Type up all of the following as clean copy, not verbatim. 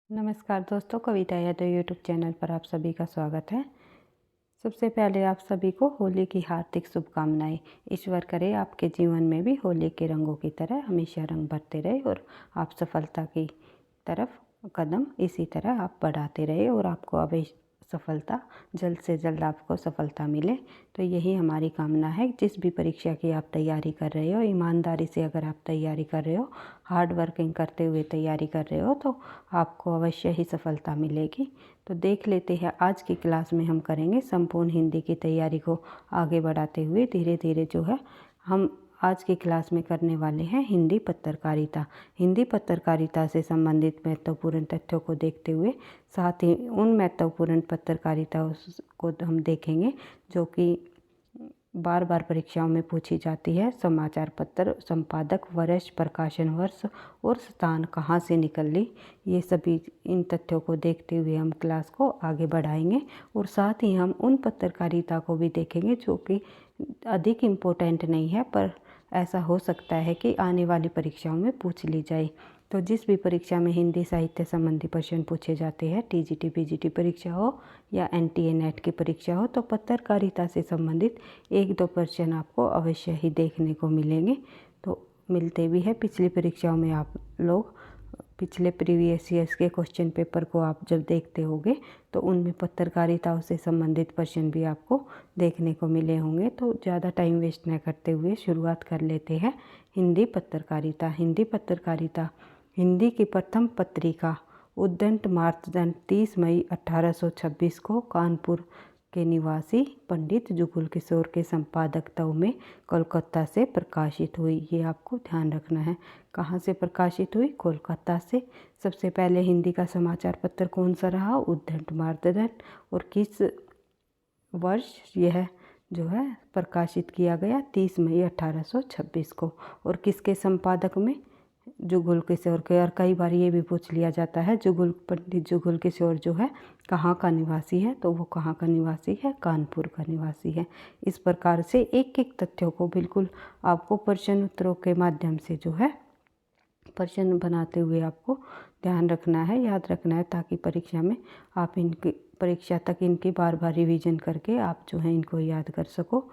नमस्कार दोस्तों, कविता Yadav YouTube channel पर आप सभी का स्वागत है। सबसे पहले आप सभी को होली की हार्दिक शुभकामनाएं। ईश्वर करे आपके जीवन में भी होली के रंगों की तरह हमेशा रंग भरते रहे और आप सफलता की तरफ कदम इसी तरह आप बढ़ाते रहे और आपको अब सफलता जल्द से जल्द आपको सफलता मिले। तो यही हमारी कामना है। जिस भी परीक्षा की आप तैयारी कर रहे हो, ईमानदारी से अगर आप तैयारी कर रहे हो, हार्ड वर्किंग करते हुए तैयारी कर रहे हो, तो आपको अवश्य ही सफलता मिलेगी। तो देख लेते हैं आज की क्लास में हम करेंगे संपूर्ण हिंदी की तैयारी को आगे बढ़ाते हुए धीरे धीरे जो है हम आज की क्लास में करने वाले हैं हिंदी पत्रकारिता। हिंदी पत्रकारिता से संबंधित महत्वपूर्ण तथ्यों को देखते हुए साथ ही उन महत्वपूर्ण पत्रकारिता को हम देखेंगे जो कि बार बार परीक्षाओं में पूछी जाती है। समाचार पत्र, संपादक, वर्ष, प्रकाशन वर्ष और स्थान कहाँ से निकल ली, ये सभी इन तथ्यों को देखते हुए हम क्लास को आगे बढ़ाएंगे और साथ ही हम उन पत्रकारिता को भी देखेंगे जो कि अधिक इम्पोर्टेंट नहीं है, पर ऐसा हो सकता है कि आने वाली परीक्षाओं में पूछ ली जाए। तो जिस भी परीक्षा में हिंदी साहित्य संबंधी प्रश्न पूछे जाते हैं, टीजीटी पीजीटी परीक्षा हो या एनटीए नेट की परीक्षा हो, तो पत्रकारिता से संबंधित एक दो प्रश्न आपको अवश्य ही देखने को मिलेंगे। तो मिलते भी है पिछली परीक्षाओं में। आप लोग पिछले प्रीवियस ईयर्स के क्वेश्चन पेपर को आप जब देखते होंगे तो उनमें पत्रकारिताओं से संबंधित प्रश्न भी आपको देखने को मिले होंगे। तो ज़्यादा टाइम वेस्ट न करते हुए शुरुआत कर लेते हैं हिंदी पत्रकारिता। हिंदी पत्रकारिता हिंदी की प्रथम पत्रिका उद्दंड मार्तंड 30 मई 1826 को कानपुर के निवासी पंडित जुगल किशोर के संपादकत्व में कोलकाता से प्रकाशित हुई। ये आपको ध्यान रखना है, कहाँ से प्रकाशित हुई? कोलकाता से। सबसे पहले हिंदी का समाचार पत्र कौन सा रहा? उद्दंड मार्तंड। और किस वर्ष यह जो है प्रकाशित किया गया? 30 मई 1826 को। और किसके संपादक में? जुगल किशोर के। और कई बार ये भी पूछ लिया जाता है पंडित जुगल किशोर जो है कहाँ का निवासी है? तो वो कहाँ का निवासी है? कानपुर का निवासी है। इस प्रकार से एक एक तथ्यों को बिल्कुल आपको प्रश्न उत्तरों के माध्यम से जो है प्रश्न बनाते हुए आपको ध्यान रखना है, याद रखना है, ताकि परीक्षा में आप इनकी परीक्षा तक इनकी बार बार रिवीजन करके आप जो है इनको याद कर सको।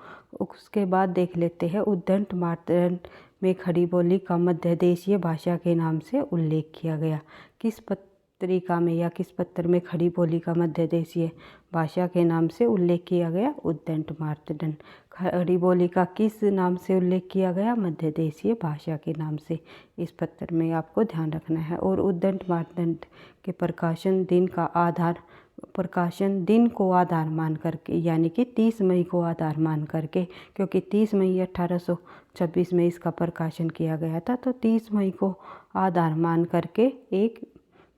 उसके बाद देख लेते हैं उद्दंड मार्तंड में खड़ी बोली का मध्य देशीय भाषा के नाम से उल्लेख किया गया। किस पत्रिका में या किस पत्र में खड़ी बोली का मध्य देशीय भाषा के नाम से उल्लेख किया गया? उद्दंड मार्तंड। खड़ी बोली का किस नाम से उल्लेख किया गया? मध्य देशीय भाषा के नाम से। इस पत्र में आपको ध्यान रखना है। और उद्दंड मार्तंड के प्रकाशन दिन को आधार मान करके, यानी कि 30 मई को आधार मान करके, क्योंकि 30 मई 1826 में इसका प्रकाशन किया गया था, तो 30 मई को आधार मान करके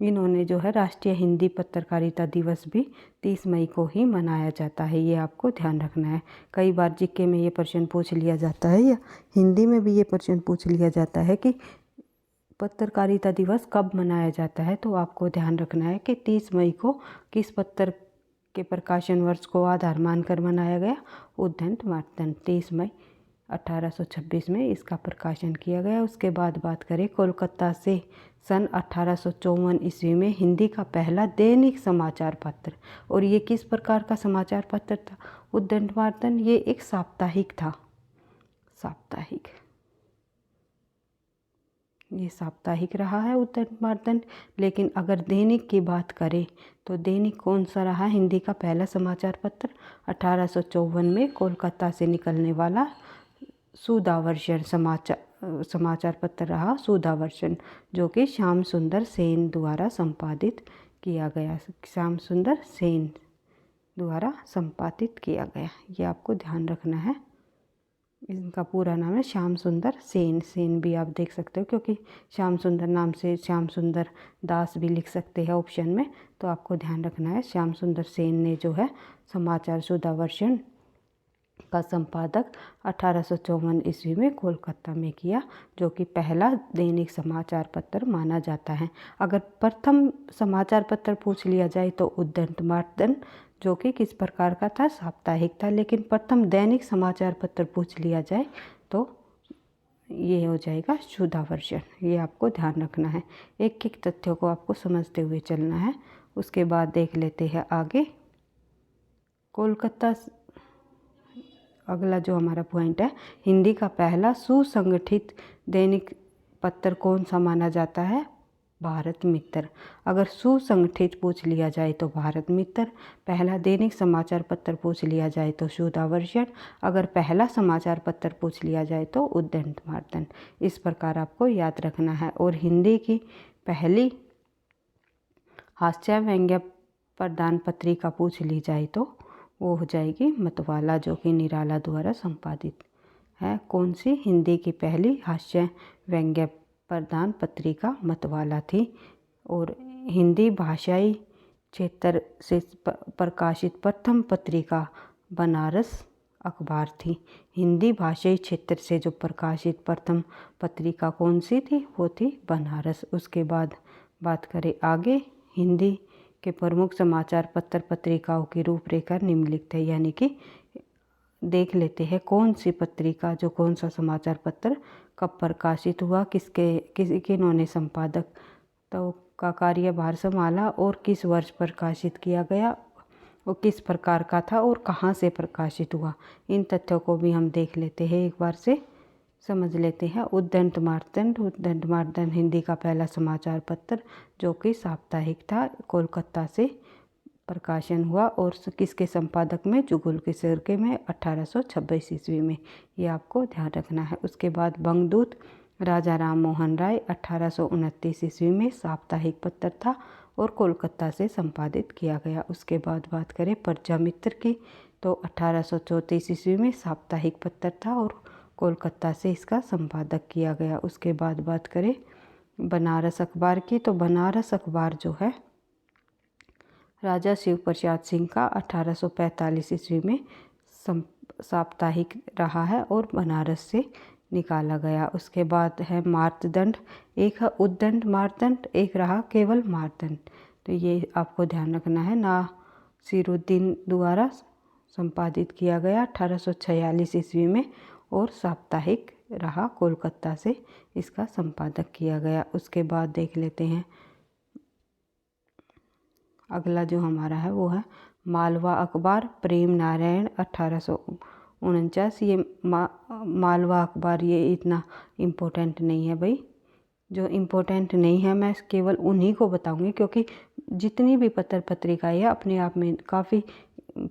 इन्होंने जो है राष्ट्रीय हिंदी पत्रकारिता दिवस भी 30 मई को ही मनाया जाता है। ये आपको ध्यान रखना है। कई बार जीके में ये प्रश्न पूछ लिया जाता है या हिंदी में भी ये प्रश्न पूछ लिया जाता है कि पत्रकारिता दिवस कब मनाया जाता है। तो आपको ध्यान रखना है कि 30 मई को किस पत्र के प्रकाशन वर्ष को आधार मानकर मनाया गया? उद्दंड मार्तंड। 30 मई 1826 में इसका प्रकाशन किया गया। उसके बाद बात करें कोलकाता से सन 1854 ईस्वी में हिंदी का पहला दैनिक समाचार पत्र। और ये किस प्रकार का समाचार पत्र था? उद्दंड मार्तंड। ये एक साप्ताहिक था। साप्ताहिक, ये साप्ताहिक रहा है उद्दंड मार्तंड। लेकिन अगर दैनिक की बात करें तो दैनिक कौन सा रहा हिंदी का पहला समाचार पत्र? 1854 में कोलकाता से निकलने वाला सुधावर्षण समाचार पत्र रहा। सुधावर्षण, जो कि श्याम सुंदर सेन द्वारा संपादित किया गया। श्याम सुंदर सेन द्वारा संपादित किया गया। ये आपको ध्यान रखना है। इनका पूरा नाम है श्याम सुंदर सेन। सेन भी आप देख सकते हो, क्योंकि श्याम सुंदर नाम से श्याम सुंदर दास भी लिख सकते हैं ऑप्शन में। तो आपको ध्यान रखना है, श्याम सुंदर सेन ने जो है समाचार सुधावर्षण का संपादक 1854 ईस्वी में कोलकाता में किया, जो कि पहला दैनिक समाचार पत्र माना जाता है। अगर प्रथम समाचार पत्र पूछ लिया जाए तो उद्दंड मार्तंड, जो कि किस प्रकार का था? साप्ताहिक था। लेकिन प्रथम दैनिक समाचार पत्र पूछ लिया जाए तो ये हो जाएगा शुद्धा वर्जन। ये आपको ध्यान रखना है, एक एक तथ्यों को आपको समझते हुए चलना है। उसके बाद देख लेते हैं आगे कोलकाता। अगला जो हमारा पॉइंट है, हिंदी का पहला सुसंगठित दैनिक पत्र कौन सा माना जाता है? भारत मित्र। अगर सुसंगठित पूछ लिया जाए तो भारत मित्र, पहला दैनिक समाचार पत्र पूछ लिया जाए तो शुद्धा वर्जन, अगर पहला समाचार पत्र पूछ लिया जाए तो उद्दंड मार्तंड। इस प्रकार आपको याद रखना है। और हिंदी की पहली हास्य व्यंग्य प्रदान पत्रिका पूछ ली जाए तो वो हो जाएगी मतवाला, जो कि निराला द्वारा संपादित है। कौन सी? हिंदी की पहली हास्य व्यंग्य प्रदान पत्रिका मतवाला थी। और हिंदी भाषाई क्षेत्र से प्रकाशित प्रथम पत्रिका बनारस अखबार थी। हिंदी भाषाई क्षेत्र से जो प्रकाशित प्रथम पत्रिका कौन सी थी? वो थी बनारस। उसके बाद बात करें आगे, हिंदी के प्रमुख समाचार पत्र पत्रिकाओं की रूपरेखा निम्नलिखित है। यानी कि देख लेते हैं कौन सी पत्रिका, जो कौन सा समाचार पत्र कब प्रकाशित हुआ, किन्होंने संपादक तो का कार्यभार संभाला और किस वर्ष प्रकाशित किया गया, वो किस प्रकार का था और कहाँ से प्रकाशित हुआ। इन तथ्यों को भी हम देख लेते हैं, एक बार से समझ लेते हैं। उद्दंड मार्तंड। उद्दंड मार्तंड हिंदी का पहला समाचार पत्र जो कि साप्ताहिक था, कोलकाता से प्रकाशन हुआ और किसके संपादक में? जुगल किशोर के में 1826 ईस्वी में। ये आपको ध्यान रखना है। उसके बाद बंगदूत राजा राम मोहन राय 1829 ईस्वी में साप्ताहिक पत्र था और कोलकाता से संपादित किया गया। उसके बाद बात करें प्रजामित्र की तो 1834 ईस्वी में साप्ताहिक पत्र था और कोलकाता से इसका संपादक किया गया। उसके बाद बात करें बनारस अखबार की तो बनारस अखबार जो है राजा शिव प्रसाद सिंह का 1845 ईस्वी में साप्ताहिक रहा है और बनारस से निकाला गया। उसके बाद है मार्तंड, एक है उद्दंड मार्तंड, एक रहा केवल मार्तंड। तो ये आपको ध्यान रखना है। नासिरुद्दीन द्वारा संपादित किया गया 1846 ईस्वी में और साप्ताहिक रहा, कोलकाता से इसका संपादक किया गया। उसके बाद देख लेते हैं अगला जो हमारा है वो है मालवा अखबार प्रेम नारायण 1849। ये मालवा अखबार ये इतना इम्पोर्टेंट नहीं है भाई, जो इम्पोर्टेंट नहीं है मैं केवल उन्हीं को बताऊंगी, क्योंकि जितनी भी पत्र पत्रिकाएँ है अपने आप में काफ़ी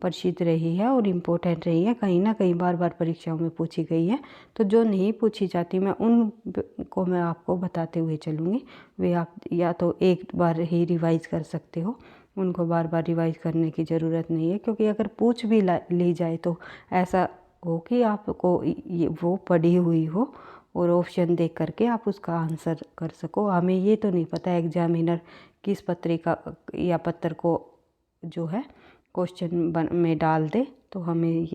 प्रसिद्ध रही है और इम्पोर्टेंट रही है, कहीं ना कहीं बार बार परीक्षाओं में पूछी गई है। तो जो नहीं पूछी जाती मैं उन को मैं आपको बताते हुए चलूँगी। वे आप या तो एक बार ही रिवाइज़ कर सकते हो, उनको बार बार रिवाइज़ करने की ज़रूरत नहीं है, क्योंकि अगर पूछ भी ली जाए तो ऐसा हो कि आपको ये वो पढ़ी हुई हो और ऑप्शन देख करके आप उसका आंसर कर सको। हमें ये तो नहीं पता एग्जामिनर किस पत्रिका या पत्र को जो है क्वेश्चन में डाल दे, तो हमें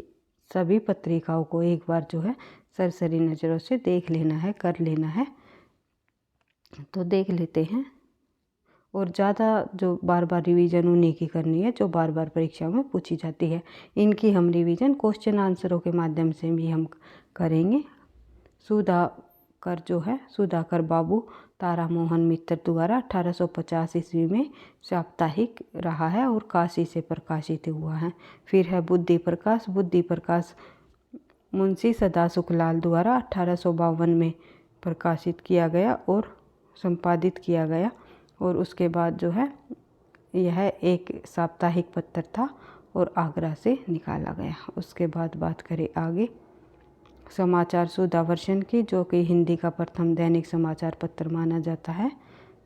सभी पत्रिकाओं को एक बार जो है सरसरी नज़रों से देख लेना है, कर लेना है। तो देख लेते हैं। और ज़्यादा जो बार बार रिवीजन उन्हीं की करनी है जो बार बार परीक्षाओं में पूछी जाती है। इनकी हम रिवीजन क्वेश्चन आंसरों के माध्यम से भी हम करेंगे। सुधाकर जो है सुधाकर बाबू तारा मोहन मित्र द्वारा 1850 ईस्वी में साप्ताहिक रहा है और काशी से प्रकाशित हुआ है। फिर है बुद्धि प्रकाश। बुद्धि प्रकाश मुंशी सदा सुखलाल द्वारा 1852 में प्रकाशित किया गया और संपादित किया गया। और उसके बाद जो है यह एक साप्ताहिक पत्र था और आगरा से निकाला गया। उसके बाद बात करें आगे समाचार सुधा वर्षन की, जो कि हिंदी का प्रथम दैनिक समाचार पत्र माना जाता है।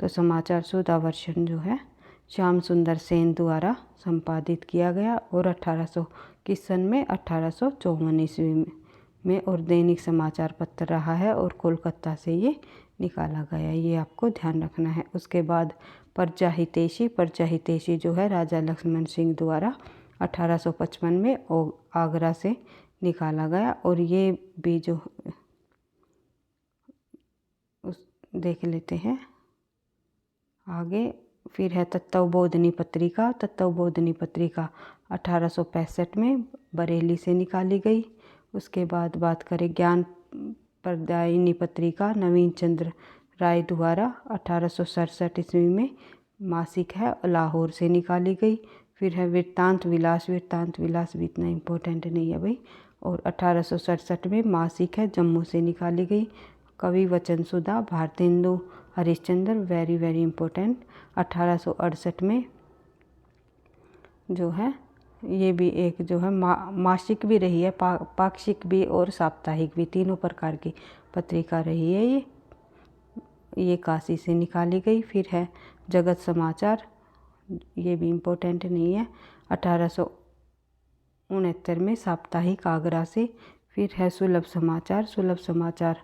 तो समाचार सुधा वर्षन जो है श्याम सुंदर सेन द्वारा संपादित किया गया और 1851 में 1854 ईस्वी में और दैनिक समाचार पत्र रहा है और कोलकाता से ये निकाला गया। ये आपको ध्यान रखना है। उसके बाद प्रजा हितैषी। प्रजा हितैषी जो है राजा लक्ष्मण सिंह द्वारा 1855 में आगरा से निकाला गया और ये भी जो देख लेते हैं आगे। फिर है तत्वबोधिनी पत्रिका। तत्वबोधिनी पत्रिका 1865 में बरेली से निकाली गई। उसके बाद बात करें ज्ञान प्रदायिनी पत्रिका नवीन चंद्र राय द्वारा 1867 ईस्वी में मासिक है, लाहौर से निकाली गई। फिर है वृत्तांत विलास भी इतना इम्पोर्टेंट नहीं है भाई, और 1867 में मासिक है, जम्मू से निकाली गई। Kavi Vachan Sudha Bharatendu Harishchandra, very very important. 1868 में जो है ये भी एक जो है मासिक भी रही है, पाक्षिक भी और साप्ताहिक भी, तीनों प्रकार की पत्रिका रही है ये काशी से निकाली गई। फिर है जगत समाचार, ये भी इम्पोर्टेंट नहीं है, 1869 में साप्ताहिक आगरा से। फिर है सुलभ समाचार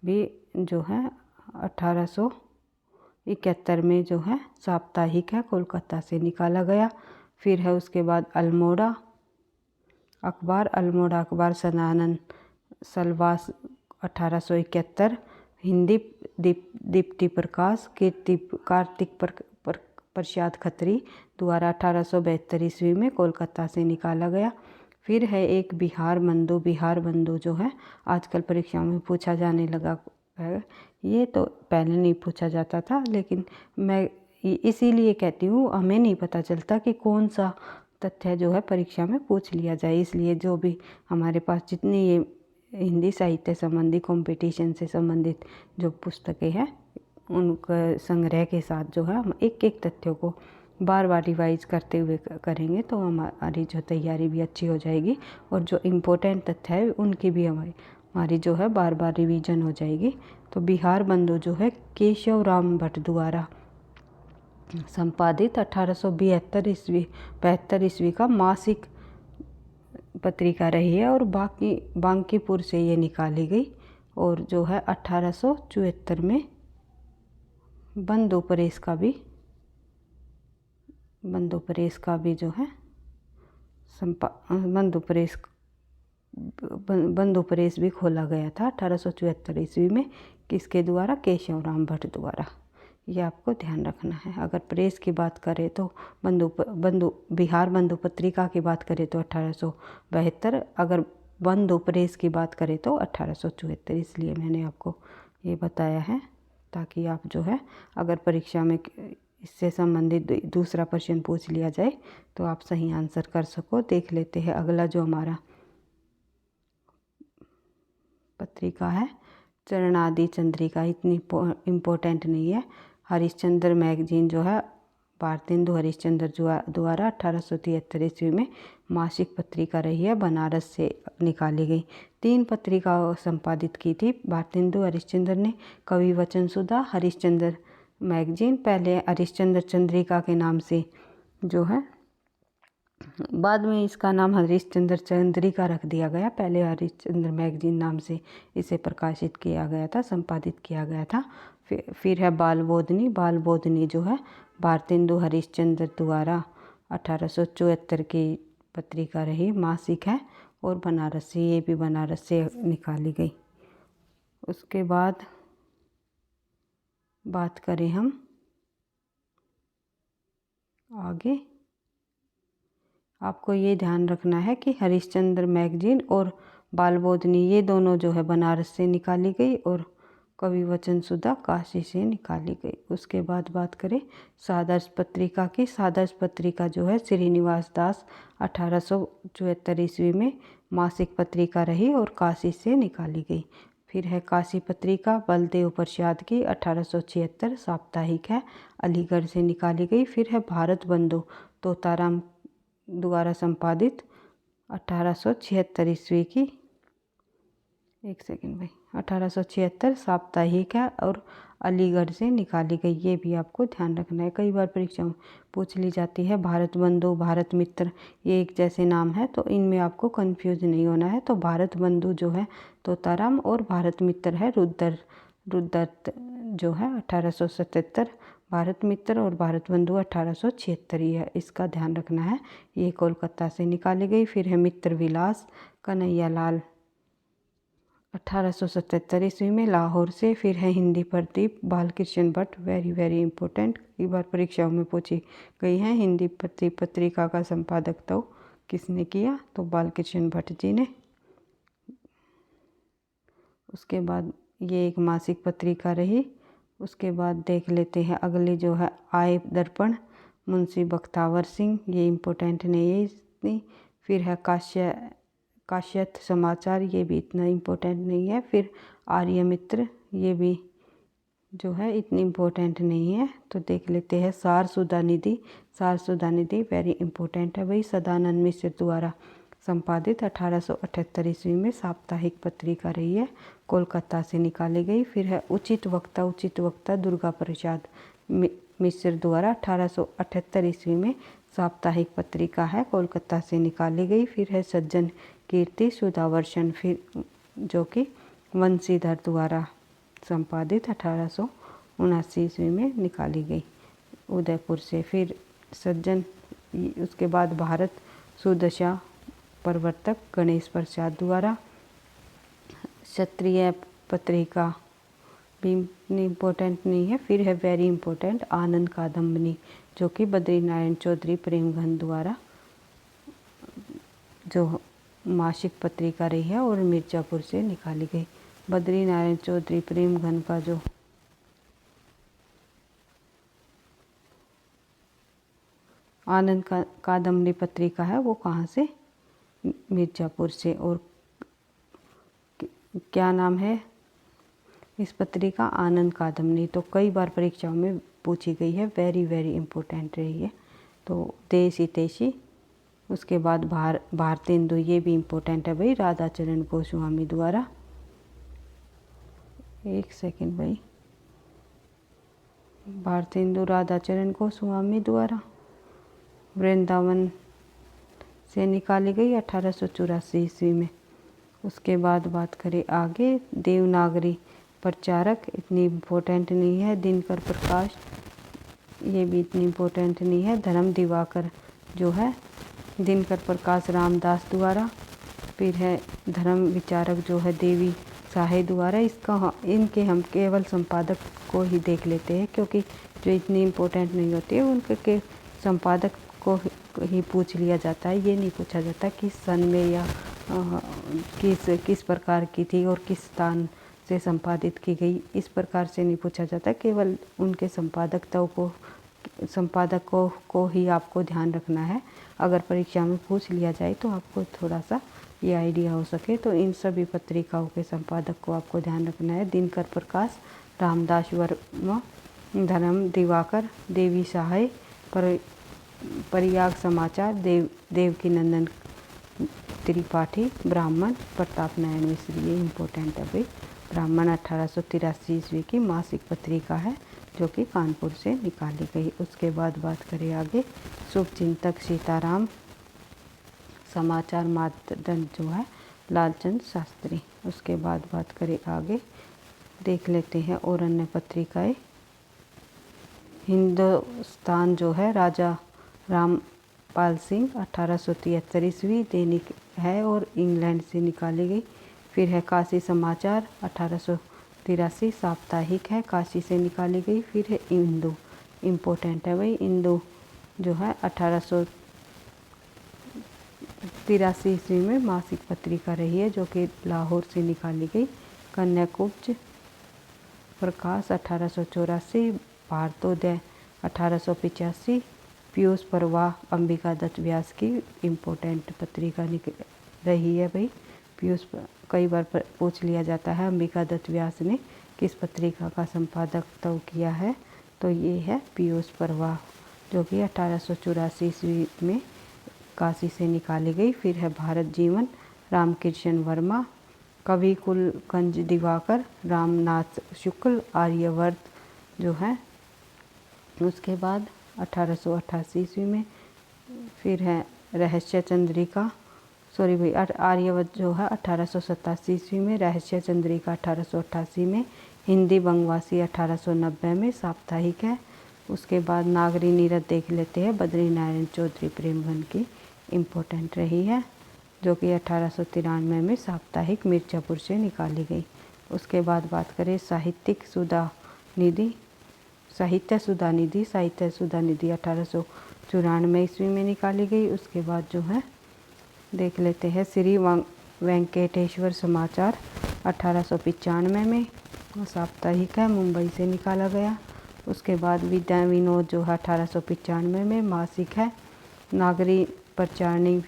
भी जो है 1871 में जो है साप्ताहिक है, कोलकाता से निकाला गया। फिर है उसके बाद अल्मोड़ा अखबार सदानंद सलवास 1871। हिंदी दीप्ति प्रकाश कार्तिक प्रसाद खत्री द्वारा 1872 ईस्वी में कोलकाता से निकाला गया। फिर है एक बिहार बंधु जो है आजकल परीक्षा में पूछा जाने लगा है। ये तो पहले नहीं पूछा जाता था, लेकिन मैं इसीलिए कहती हूँ हमें नहीं पता चलता कि कौन सा तथ्य जो है परीक्षा में पूछ लिया जाए। इसलिए जो भी हमारे पास जितनी ये हिंदी साहित्य संबंधी कंपटीशन से संबंधित जो पुस्तकें हैं उनका संग्रह के साथ जो है हम एक एक तथ्यों को बार बार रिवाइज करते हुए करेंगे तो हमारी जो तैयारी भी अच्छी हो जाएगी, और जो इम्पोर्टेंट तथ्य है उनकी भी हमारी जो है बार बार रिवीजन हो जाएगी। तो बिहार बंधु जो है केशव राम भट्ट द्वारा संपादित 1872 ईस्वी का मासिक पत्रिका रही है, और बांकीपुर से ये निकाली गई। और जो है 1874 में बंधु प्रेस का भी जो है बंधु प्रेस भी खोला गया था 1874 ईस्वी में। किसके द्वारा? केशव राम भट्ट द्वारा। ये आपको ध्यान रखना है। अगर प्रेस की बात करें तो बिहार बंधु पत्रिका की बात करें तो 1872, अगर बंधु प्रेस की बात करें तो 1874। इसलिए मैंने आपको ये बताया है ताकि आप जो है अगर परीक्षा में इससे संबंधित दूसरा प्रश्न पूछ लिया जाए तो आप सही आंसर कर सको। देख लेते हैं अगला जो हमारा पत्रिका है चरणादि चंद्रिका, इतनी इम्पोर्टेंट नहीं है। हरिश्चंद्र मैगजीन जो है भारतेंदु हरिश्चंद्र द्वारा 1873 ईस्वी में मासिक पत्रिका रही है, बनारस से निकाली गई। 3 पत्रिका संपादित की थी भारतेंदु हरिश्चंद्र ने, कवि वचन सुधा, हरिश्चंद्र मैगजीन। पहले हरिश्चंद्र चंद्रिका के नाम से जो है, बाद में इसका नाम हरिश्चंद्र चंद्रिका रख दिया गया। पहले हरिश्चंद्र मैगजीन नाम से इसे प्रकाशित किया गया था, संपादित किया गया था। फिर है बाल बोधनी जो है भारतेंदु हरिश्चंद्र द्वारा 1874 की पत्रिका रही, मासिक है, और बनारस से, ये भी बनारस से निकाली गई। उसके बाद बात करें हम आगे, आपको ये ध्यान रखना है कि हरिश्चंद्र मैगजीन और बाल बोधनी ये दोनों जो है बनारस से निकाली गई, और कवि वचन सुधा काशी से निकाली गई। उसके बाद बात करें सादर्श पत्रिका की। सादर्श पत्रिका जो है श्रीनिवास दास 1874 ईस्वी में मासिक पत्रिका रही और काशी से निकाली गई। फिर है काशी पत्रिका बलदेव प्रसाद की 1876 साप्ताहिक है, अलीगढ़ से निकाली गई। फिर है भारत बंधु तोताराम द्वारा संपादित 1876 ईस्वी की, 1876 साप्ताहिक है और अलीगढ़ से निकाली गई। ये भी आपको ध्यान रखना है, कई बार परीक्षा में पूछ ली जाती है। भारत बंधु, भारत मित्र, ये एक जैसे नाम है तो इनमें आपको कंफ्यूज नहीं होना है। तो भारत बंधु जो है तोताराम और भारत मित्र है रुद्रदत्त जो है 1877, भारत मित्र और भारत बंधु 1876 ही है, इसका ध्यान रखना है। ये कोलकाता से निकाली गई। फिर है मित्र विलास कन्हैयालाल 1877 ईस्वी में लाहौर से। फिर है Hindi Pradeep Balkrishna Bhatt, very very important, कई बार परीक्षाओं में पूछी गई है। हिंदी प्रदीप पत्रिका का संपादक तो किसने किया? तो बालकृष्ण भट्ट जी ने। उसके बाद ये एक मासिक पत्रिका रही। उसके बाद देख लेते हैं अगली जो है आय दर्पण, मुंशी बख्तावर सिंह, ये इम्पोर्टेंट नहीं है इतनी। फिर है काश्यत समाचार, ये भी इतना इम्पोर्टेंट नहीं है। फिर आर्यमित्र, ये भी जो है इतनी इम्पोर्टेंट नहीं है। तो देख लेते हैं सार सुधा निधि। सार सुधा निधि वेरी इम्पोर्टेंट है भाई, सदानंद मिश्र द्वारा संपादित 1878 ईस्वी में साप्ताहिक पत्रिका रही है, कोलकाता से निकाली गई। फिर है उचित वक्ता। उचित वक्ता दुर्गा प्रसाद मिश्र द्वारा 1878 ईस्वी में साप्ताहिक पत्रिका है, कोलकाता से निकाली गई। फिर है सज्जन कीर्ति सुधावर्षण, फिर जो कि वंशीधर द्वारा संपादित 1879 ईस्वी में निकाली गई, उदयपुर से। फिर सज्जन, उसके बाद भारत सुदशा प्रवर्तक गणेश प्रसाद द्वारा। क्षत्रिय पत्रिका भी इम्पोर्टेंट नहीं है। फिर है वेरी इम्पोर्टेंट आनंद कादम्बनी, जो कि बद्रीनारायण चौधरी प्रेमघन द्वारा जो मासिक पत्रिका रही है और मिर्ज़ापुर से निकाली गई। बद्रीनारायण चौधरी प्रेमघन का जो आनंद कादम्बनी पत्रिका है वो कहाँ से, मिर्ज़ापुर से। और क्या नाम है इस पत्रिका, आनंद कादम्बनी। तो कई बार परीक्षाओं में पूछी गई है, वेरी वेरी इम्पोर्टेंट रही है। तो देश हितैषी, उसके बाद भारतेंदु, ये भी इम्पोर्टेंट है भाई, राधाचरण गोस्वामी द्वारा। एक सेकंड भाई, भारतेंदु राधाचरण गोस्वामी द्वारा वृंदावन से निकाली गई 1884 ईस्वी में। उसके बाद बात करें आगे, देवनागरी प्रचारक, इतनी इम्पोर्टेंट नहीं है। दिनकर प्रकाश, ये भी इतनी इम्पोर्टेंट नहीं है। धर्म दिवाकर जो है दिनकर प्रकाश रामदास द्वारा। फिर है धर्म विचारक जो है देवी साहे द्वारा। इनके हम केवल संपादक को ही देख लेते हैं, क्योंकि जो इतनी इम्पोर्टेंट नहीं होती है उनके संपादक को ही पूछ लिया जाता है। ये नहीं पूछा जाता किस सन में या किस प्रकार की थी और किस स्थान से संपादित की गई, इस प्रकार से नहीं पूछा जाता। केवल उनके संपादक को ही आपको ध्यान रखना है। अगर परीक्षा में पूछ लिया जाए तो आपको थोड़ा सा ये आइडिया हो सके। तो इन सभी पत्रिकाओं के संपादक को आपको ध्यान रखना है। दिनकर प्रकाश, रामदास वर्मा, धर्म दिवाकर, देवी सहाय, परियाग समाचार, देवकीनंदन त्रिपाठी, ब्राह्मण, प्रताप नारायण मिश्र, ये इम्पोर्टेंट है भाई। ब्राह्मण 1883 ईस्वी की मासिक पत्रिका है, जो कि कानपुर से निकाली गई। उसके बाद बात करें आगे, शुभचिंतक सीताराम, समाचार मानदंड जो है लालचंद शास्त्री। उसके बाद बात करें आगे, देख लेते हैं और अन्य पत्रिकाएं। हिंदुस्तान जो है राजा रामपाल सिंह 1873 ईस्वी दैनिक है और इंग्लैंड से निकाली गई। फिर है काशी समाचार 1883 साप्ताहिक है, काशी से निकाली गई। फिर है इंदु, इम्पोर्टेंट है भाई। इंदु जो है 1883 ईस्वी में मासिक पत्रिका रही है, जो कि लाहौर से निकाली गई। कन्याकुब्ज प्रकाश 1884, भारतोदय 1885, पीयूष परवाह अंबिका दत्त व्यास की इम्पोर्टेंट पत्रिका रही है भाई। पीयूष कई बार पूछ लिया जाता है अंबिका दत्त व्यास ने किस पत्रिका का संपादकत्व किया है, तो ये है पीयूष परवाह, जो कि 1884 ईस्वी में काशी से निकाली गई। फिर है भारत जीवन, रामकृष्ण वर्मा, कवि कुलकंज दिवाकर, रामनाथ शुक्ल, आर्यवर्त जो है। उसके बाद 1888 ईस्वी में फिर है रहस्य चंद्रिका, सॉरी भाई, आर्यवर्त जो है 1887 ईस्वी में, रहस्य चंद्रिका 1888 में, हिंदी बंगवासी 1890 में, साप्ताहिक है। उसके बाद नागरी नीरद देख लेते हैं, बद्रीनारायण चौधरी प्रेमघन की इम्पोर्टेंट रही है, जो कि 1893 में साप्ताहिक मिर्ज़ापुर से निकाली गई। उसके बाद बात करें साहित्य सुधा निधि 1894 ईस्वी में निकाली गई। उसके बाद जो है देख लेते हैं श्री वेंकटेश्वर समाचार 1895 में साप्ताहिक है, मुंबई से निकाला गया। उसके बाद विद्या विनोद जो है 1895 में मासिक है। नागरी प्रचारणी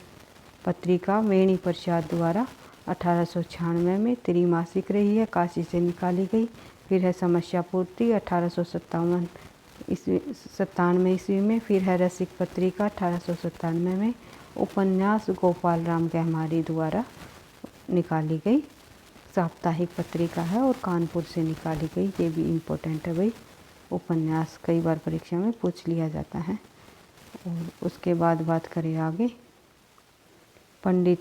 पत्रिका वेणी प्रसाद द्वारा 1896 में त्रिमासिक रही है, काशी से निकाली गई। फिर है समस्या पूर्ति 1857 ईस्वी में। फिर है रसिक पत्रिका 1897 में। उपन्यास गोपाल राम गहमारी द्वारा निकाली गई साप्ताहिक पत्रिका है और कानपुर से निकाली गई। ये भी इम्पोर्टेंट है भाई, उपन्यास कई बार परीक्षा में पूछ लिया जाता है। और उसके बाद बात करें आगे, पंडित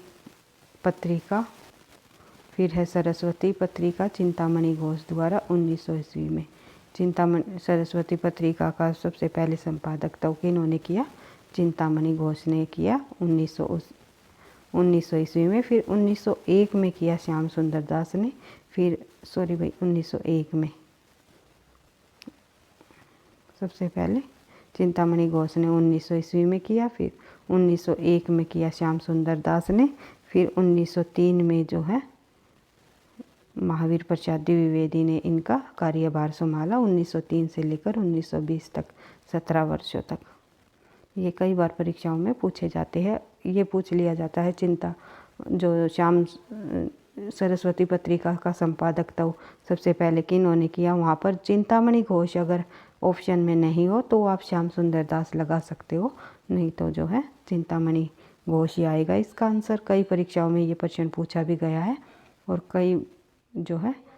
पत्रिका। फिर है सरस्वती पत्रिका चिंतामणि घोष द्वारा 1900 ईस्वी में। चिंतामणि सरस्वती पत्रिका का सबसे पहले संपादक तो किन्होंने किया? चिंतामणि घोष ने किया 1900 ईस्वी में। फिर 1901 में किया श्याम सुंदर दास ने। फिर 1901 में सबसे पहले चिंतामणि घोष ने 1900 ईस्वी में किया। फिर 1901 में किया श्याम सुंदर दास ने। फिर 1903 में जो है महावीर प्रसाद द्विवेदी ने इनका कार्यभार संभाला 1903 से लेकर 1920 तक, 17 वर्षों तक। ये कई बार परीक्षाओं में पूछे जाते हैं। ये पूछ लिया जाता है जो श्याम सरस्वती पत्रिका का संपादक तो सबसे पहले किन्होंने किया, वहाँ पर चिंतामणि घोष अगर ऑप्शन में नहीं हो तो आप श्याम सुंदर दास लगा सकते हो, नहीं तो जो है चिंतामणि घोष ही आएगा इसका आंसर। कई परीक्षाओं में ये प्रश्न पूछा भी गया है और कई जो है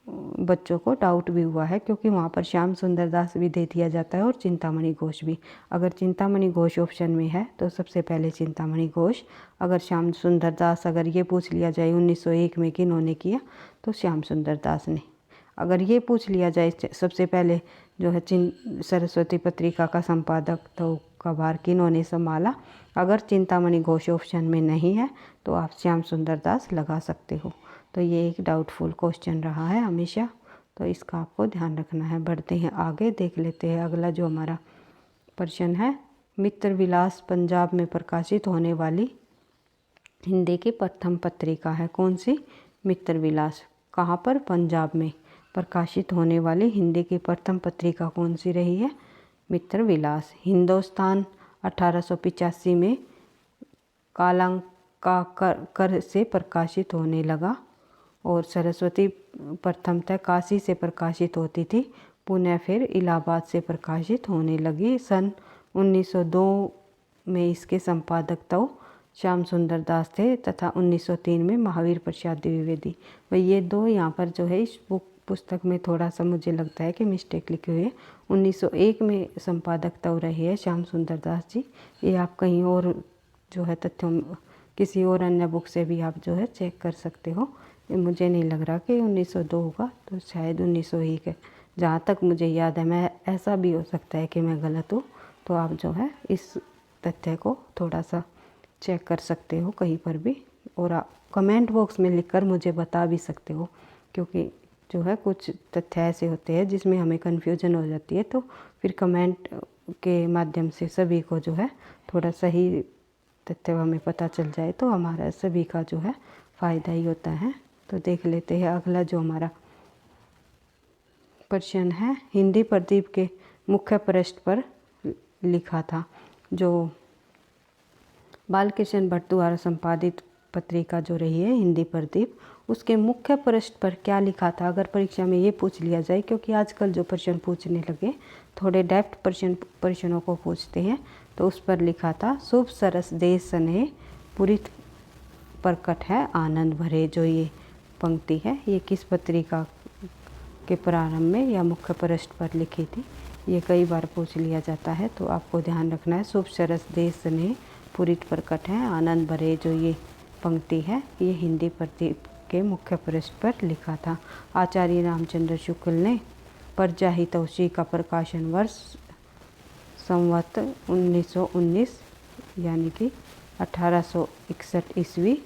बच्चों को डाउट भी हुआ है, क्योंकि वहाँ पर श्याम सुंदर दास भी दे दिया जाता है और चिंतामणि घोष भी। अगर चिंतामणि घोष ऑप्शन में है तो सबसे पहले चिंतामणि घोष। अगर श्याम सुंदर दास अगर ये पूछ लिया जाए 1901 में किन्होंने किया, तो श्याम सुंदर दास ने। अगर ये पूछ लिया जाए सबसे पहले जो है सरस्वती पत्रिका का संपादक तो का भार किन्होंने संभाला, अगर चिंतामणि घोष ऑप्शन में नहीं है तो आप श्याम सुंदर दास लगा सकते हो। तो ये एक डाउटफुल क्वेश्चन रहा है हमेशा, तो इसका आपको ध्यान रखना है। बढ़ते हैं आगे, देख लेते हैं अगला जो हमारा प्रश्न है। मित्र विलास पंजाब में प्रकाशित होने वाली हिंदी की प्रथम पत्रिका है। कौन सी? मित्र विलास। कहाँ पर? पंजाब में प्रकाशित होने वाली हिंदी की प्रथम पत्रिका कौन सी रही है? मित्र विलास। हिंदुस्तान 1885 में कालांका कर से प्रकाशित होने लगा और सरस्वती प्रथमतः काशी से प्रकाशित होती थी, पुनः फिर इलाहाबाद से प्रकाशित होने लगी। सन 1902 में इसके संपादक तो श्याम सुंदर दास थे तथा 1903 में महावीर प्रसाद द्विवेदी। वही ये दो यहाँ पर जो है इस पुस्तक में थोड़ा सा मुझे लगता है कि मिस्टेक लिखी हुई है। 1901 में संपादक तो रहे हैं श्याम सुंदर दास जी। ये आप कहीं और जो है तथ्यों किसी और अन्य बुक से भी आप जो है चेक कर सकते हो। मुझे नहीं लग रहा कि 1902 होगा, तो शायद 1901 है जहाँ तक मुझे याद है। मैं ऐसा भी हो सकता है कि मैं गलत हूँ, तो आप जो है इस तथ्य को थोड़ा सा चेक कर सकते हो कहीं पर भी, और आप कमेंट बॉक्स में लिखकर मुझे बता भी सकते हो, क्योंकि जो है कुछ तथ्य ऐसे होते हैं जिसमें हमें कन्फ्यूजन हो जाती है, तो फिर कमेंट के माध्यम से सभी को जो है थोड़ा सही तथ्य हमें पता चल जाए तो हमारा सभी का जो है फ़ायदा ही होता है। तो देख लेते हैं अगला जो हमारा प्रश्न है। हिंदी प्रदीप के मुख्य पृष्ठ पर लिखा था, जो बालकृष्ण भट्ट द्वारा संपादित पत्रिका जो रही है हिंदी प्रदीप, उसके मुख्य पृष्ठ पर क्या लिखा था? अगर परीक्षा में ये पूछ लिया जाए, क्योंकि आजकल जो प्रश्न पूछने लगे थोड़े डेप्थ प्रश्नों को पूछते हैं, तो उस पर लिखा था शुभ सरस देश स्नेह पुरित प्रकट है आनंद भरे। जो ये पंक्ति है ये किस पत्रिका के प्रारंभ में या मुख्य पृष्ठ पर लिखी थी? ये कई बार पूछ लिया जाता है, तो आपको ध्यान रखना है। शुभ सरस देश स्नेह पुरित प्रकट है आनंद भरे, जो ये पंक्ति है ये हिंदी प्रदीप के मुख्य पृष्ठ पर लिखा था। आचार्य रामचंद्र शुक्ल ने प्रजाहितौषी का प्रकाशन वर्ष संवत 1919 यानी कि 1861 ईस्वी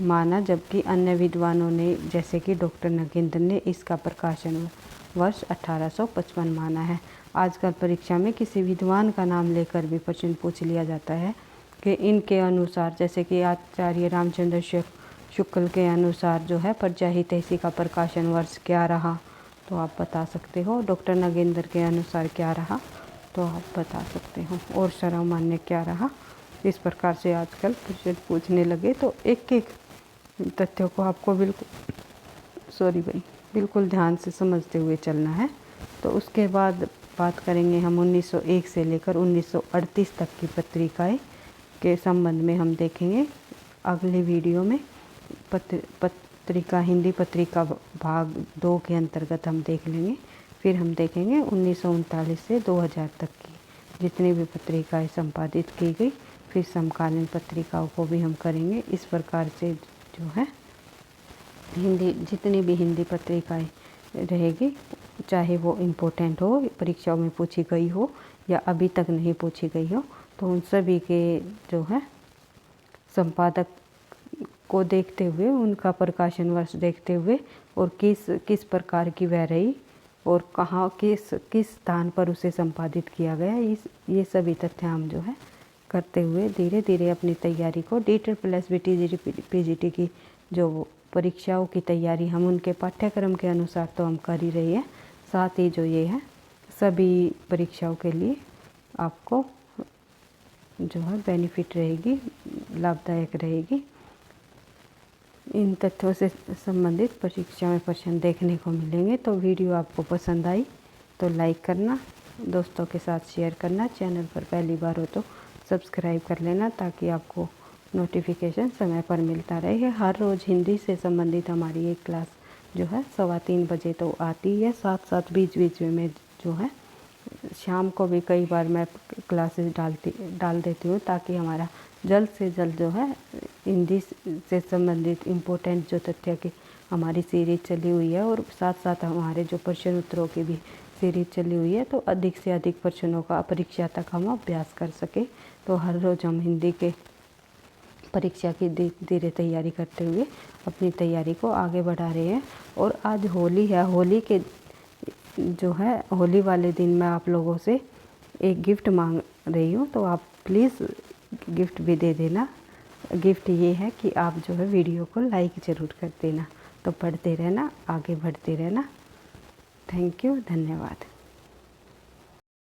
माना, जबकि अन्य विद्वानों ने जैसे कि डॉक्टर नगेंद्र ने इसका प्रकाशन वर्ष 1855 माना है। आजकल परीक्षा में किसी विद्वान का नाम लेकर भी प्रश्न पूछ लिया जाता है कि इनके अनुसार, जैसे कि आचार्य रामचंद्र शुक्ल के अनुसार जो है पर्चा हितैषी का प्रकाशन वर्ष क्या रहा तो आप बता सकते हो। डॉक्टर नागेंद्र के अनुसार क्या रहा तो आप बता सकते हो। और सर्वमान्य क्या रहा। इस प्रकार से आजकल प्रश्न पूछने लगे तो एक एक तथ्यों को आपको बिल्कुल ध्यान से समझते हुए चलना है। तो उसके बाद बात करेंगे हम 1901 से लेकर 1938 तक की पत्रिकाएं के संबंध में हम देखेंगे अगले वीडियो में। पत्रिका हिंदी पत्रिका भाग 2 के अंतर्गत हम देख लेंगे। फिर हम देखेंगे 1939 से 2000 तक की जितनी भी पत्रिकाएं संपादित की गई। फिर समकालीन पत्रिकाओं को भी हम करेंगे। इस प्रकार से जो है जितनी भी हिंदी पत्रिकाएं रहेगी, चाहे वो इम्पोर्टेंट हो, परीक्षाओं में पूछी गई हो या अभी तक नहीं पूछी गई हो, तो उन सभी के जो है संपादक को देखते हुए, उनका प्रकाशन वर्ष देखते हुए और किस प्रकार की वह रही और कहाँ किस स्थान पर उसे संपादित किया गया, ये सभी तथ्य हम जो है करते हुए धीरे धीरे अपनी तैयारी को DEET+BT PGT की जो परीक्षाओं की तैयारी हम उनके पाठ्यक्रम के अनुसार तो हम कर ही रही है, साथ ही जो ये है सभी परीक्षाओं के लिए आपको जो है बेनिफिट रहेगी, लाभदायक रहेगी। इन तथ्यों से संबंधित परीक्षा में प्रश्न देखने को मिलेंगे। तो वीडियो आपको पसंद आई तो लाइक करना, दोस्तों के साथ शेयर करना, चैनल पर पहली बार हो तो सब्सक्राइब कर लेना ताकि आपको नोटिफिकेशन समय पर मिलता रहे। हर रोज़ हिंदी से संबंधित हमारी एक क्लास जो है 3:15 बजे तो आती है, साथ साथ बीच बीच में जो है शाम को भी कई बार मैं क्लासेस डाल देती हूँ ताकि हमारा जल्द से जल्द जो है हिंदी से संबंधित इम्पोर्टेंट जो तथ्य की हमारी सीरीज चली हुई है और साथ साथ हमारे जो प्रश्न उत्तरों की भी सीरीज चली हुई है, तो अधिक से अधिक प्रश्नों का परीक्षा तक हम अभ्यास कर सके। तो हर रोज़ हम हिंदी के परीक्षा की धीरे तैयारी करते हुए अपनी तैयारी को आगे बढ़ा रहे हैं। और आज होली है, होली के जो है होली वाले दिन मैं आप लोगों से एक गिफ्ट मांग रही हूँ, तो आप प्लीज़ गिफ्ट भी दे देना। गिफ्ट ये है कि आप जो है वीडियो को लाइक ज़रूर कर देना। तो पढ़ते रहना, आगे बढ़ते रहना। थैंक यू, धन्यवाद।